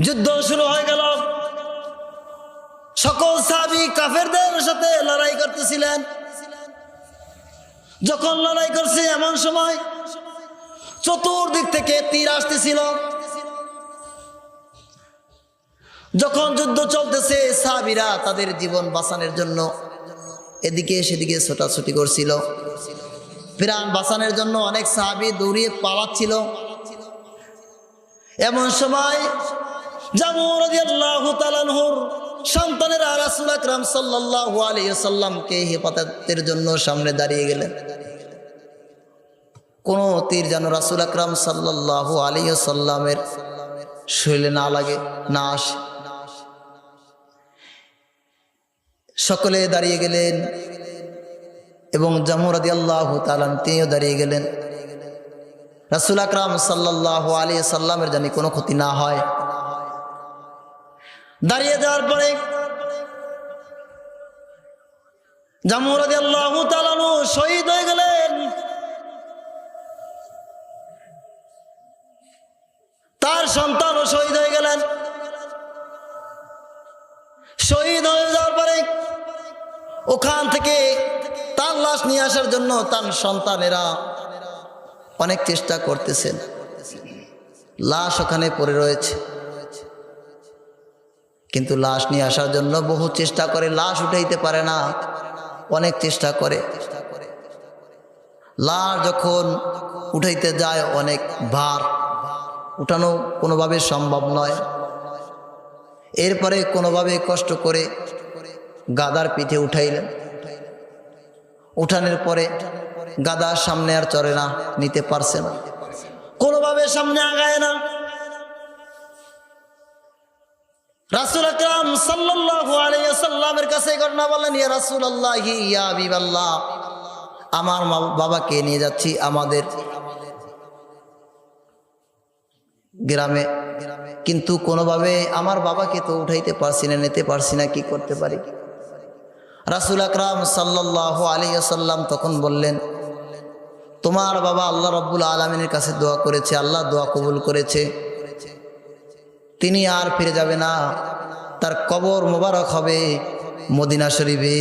যুদ্ধ শুরু হয়ে গেল। সকল সাহাবী কাফেরদের সাথে লড়াই করতেছিলেন। যখন লড়াই করছে এমন সময় চতুর্দিক থেকে তীর আসতেছিল। যখন যুদ্ধ চলতেছে সাহাবীরা তাদের জীবন বাঁচানোর জন্য এদিকে সেদিকে ছোটাছুটি করছিল। প্রাণ বাঁচানোর জন্য অনেক সাহাবী দৌড়িয়ে পালাচ্ছিল। এমন সময় জামুর রাদিয়াল্লাহু তাআলা আনহুর সন্তানেরা রাসূল আকরাম সাল্লাল্লাহু আলাইহি ওয়াসাল্লামকে হেফাজতের জন্য সামনে দাঁড়িয়ে গেলেন। কোন তীর যেন রাসূল আকরাম সাল্লাল্লাহু আলাইহি ওয়াসাল্লামের শরীরে না লাগে, না আসে। সকলে দাঁড়িয়ে গেলেন এবং জামুর রাদিয়াল্লাহু তাআলা তিনিও দাঁড়িয়ে গেলেন। রাসূল আকরাম সাল্লাল্লাহু আলাইহি ওয়াসাল্লামের জানি কোনো ক্ষতি না হয়। দাঁড়িয়ে যাওয়ার পরে জামুর রাদিয়াল্লাহু তাআলা শহীদ হয়ে গেলেন। তার সন্তানও শহীদ হয়ে গেলেন। শহীদ হয়ে যাওয়ার পরে ওখান থেকে তার লাশ নিয়ে আসার জন্য তার সন্তানেরা অনেক চেষ্টা করতেছেন। লাশ ওখানে পড়ে রয়েছে, কিন্তু লাশ নিয়ে আসার জন্য বহু চেষ্টা করে, লাশ উঠাইতে পারে না। অনেক চেষ্টা করে, লাশ যখন উঠাইতে যায় অনেক ভার, উঠানো কোনোভাবে সম্ভব নয়। এরপরে কোনোভাবে কষ্ট করে গাদার পিঠে উঠাইলেন। উঠানোর পরে গাদার সামনে আর চড়ে না, নিতে পারছে না, কোনোভাবে সামনে আগায় না। রাসূল আকরাম সাল্লাল্লাহু আলাইহি ওয়াসাল্লামের কাছে ঘটনা বললেন, ইয়া রাসূলুল্লাহি ইয়া হাবিবাল্লাহ, আমার বাবাকে নিয়ে যাচ্ছি আমাদের গ্রামে, কিন্তু কোনোভাবে আমার বাবাকে তো উঠাইতে পারছি না, নিতে পারছি না, কি করতে পারি? রাসূল আকরাম সাল্লাল্লাহু আলাইহি ওয়াসাল্লাম তখন বললেন, তোমার বাবা আল্লাহ রাব্বুল আলামিনের কাছে দোয়া করেছে, আল্লাহ দোয়া কবুল করেছে, তিনি আর ফিরে যাবে না, তার কবর মোবারক হবে মদিনা শরীফে।